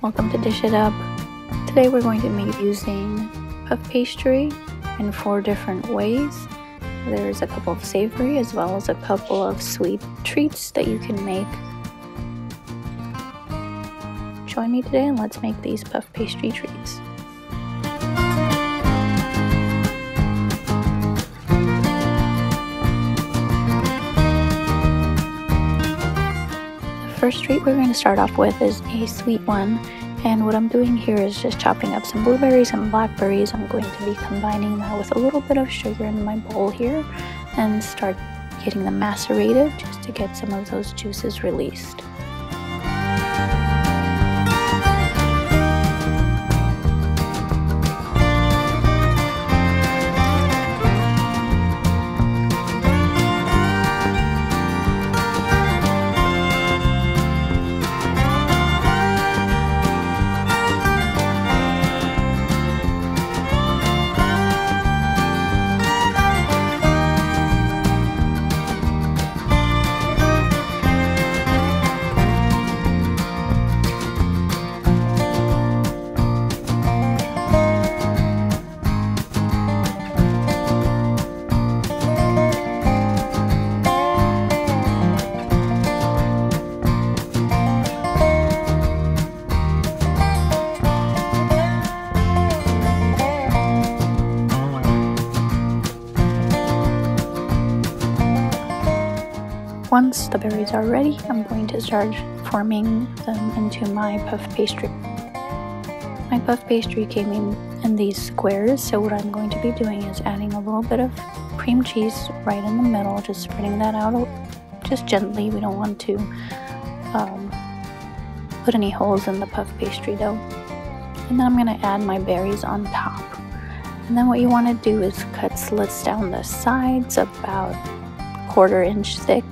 welcome to Dish It Up. Today we're going to be using puff pastry in 4 different ways. There's a couple of savory as well as a couple of sweet treats that you can make. Join me today and let's make these puff pastry treats. The first treat we're going to start off with is a sweet one, and what I'm doing here is just chopping up some blueberries and blackberries. I'm going to be combining that with a little bit of sugar in my bowl here and start getting them macerated just to get some of those juices released. Once the berries are ready, I'm going to start forming them into my puff pastry. My puff pastry came in these squares, so what I'm going to be doing is adding a little bit of cream cheese right in the middle, just spreading that out just gently. We don't want to put any holes in the puff pastry though. And then I'm going to add my berries on top. And then what you want to do is cut slits down the sides about 1/4 inch thick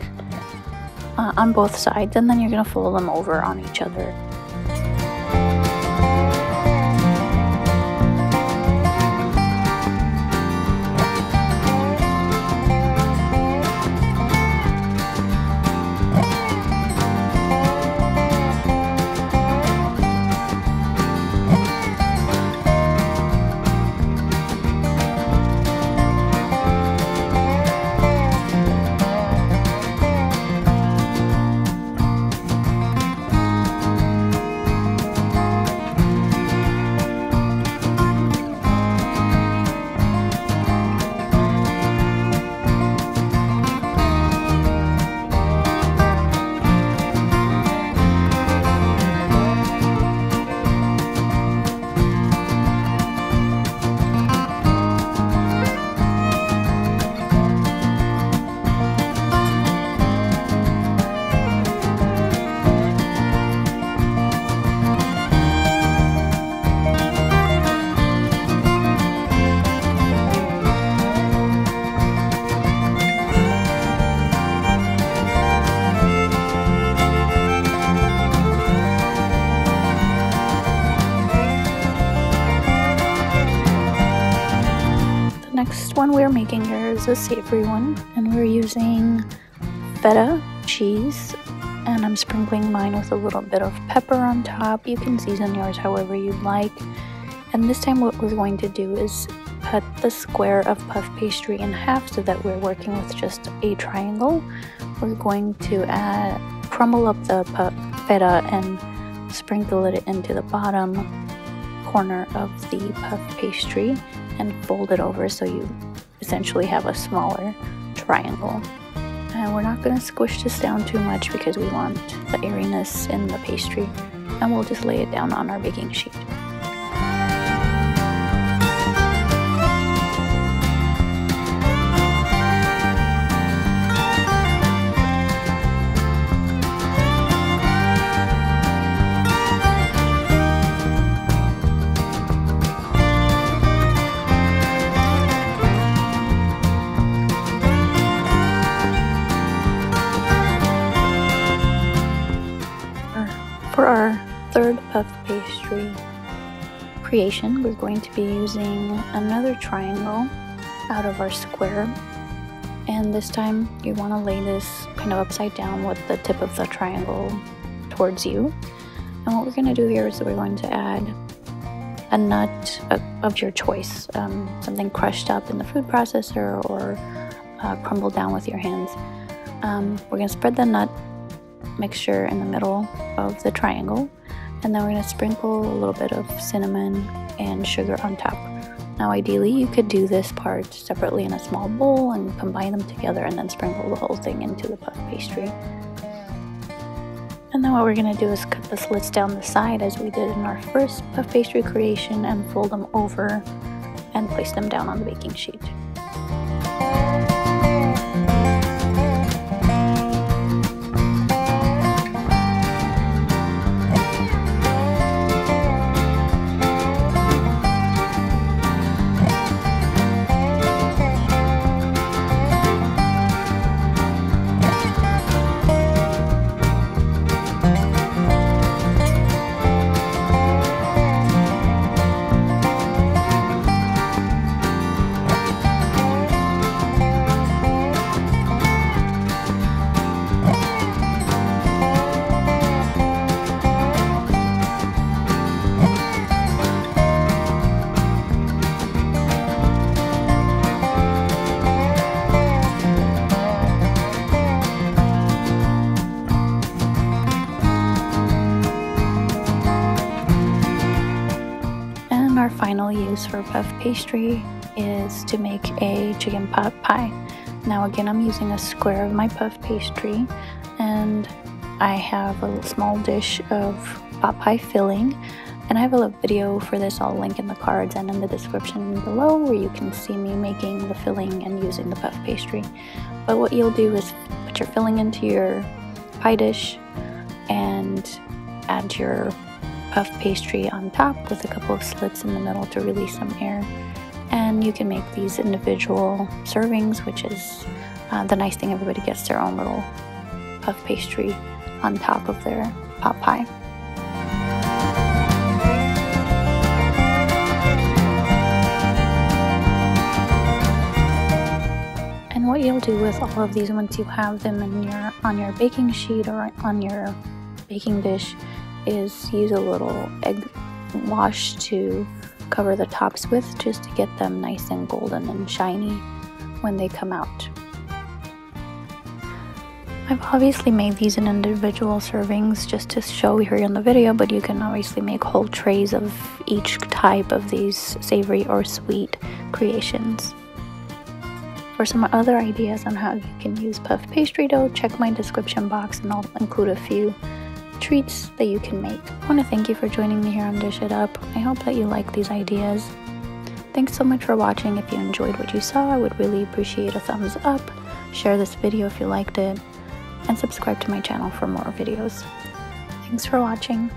on both sides, and then you're going to fold them over on each other. Next one we're making here is a savory one, and we're using feta cheese, and I'm sprinkling mine with a little bit of pepper on top. You can season yours however you like. And this time what we're going to do is cut the square of puff pastry in half so that we're working with just a triangle. We're going to crumble up the feta and sprinkle it into the bottom corner of the puff pastry and fold it over so you essentially have a smaller triangle. And we're not going to squish this down too much because we want the airiness in the pastry, and we'll just lay it down on our baking sheet. For our third puff pastry creation, we're going to be using another triangle out of our square, and this time you want to lay this kind of upside down with the tip of the triangle towards you. And what we're going to do here is that we're going to add a nut of your choice, something crushed up in the food processor or crumbled down with your hands. We're going to spread the nut mixture in the middle of the triangle, and then we're going to sprinkle a little bit of cinnamon and sugar on top. Now ideally you could do this part separately in a small bowl and combine them together and then sprinkle the whole thing into the puff pastry. And then what we're going to do is cut the slits down the side as we did in our first puff pastry creation and fold them over and place them down on the baking sheet. Our final use for puff pastry is to make a chicken pot pie. Now again, I'm using a square of my puff pastry, and I have a small dish of pot pie filling, and I have a video for this. I'll link in the cards and in the description below where you can see me making the filling and using the puff pastry. But what you'll do is put your filling into your pie dish and add your puff pastry on top with a couple of slits in the middle to release some air. And you can make these individual servings, which is the nice thing. Everybody gets their own little puff pastry on top of their pot pie. And what you'll do with all of these once you have them in on your baking sheet or on your baking dish is use a little egg wash to cover the tops with, just to get them nice and golden and shiny when they come out. I've obviously made these in individual servings just to show here in the video, but you can obviously make whole trays of each type of these savory or sweet creations. For some other ideas on how you can use puff pastry dough, check my description box and I'll include a few treats that you can make. I want to thank you for joining me here on Dish It Up. I hope that you like these ideas. Thanks so much for watching. If you enjoyed what you saw, I would really appreciate a thumbs up. Share this video if you liked it, and subscribe to my channel for more videos. Thanks for watching.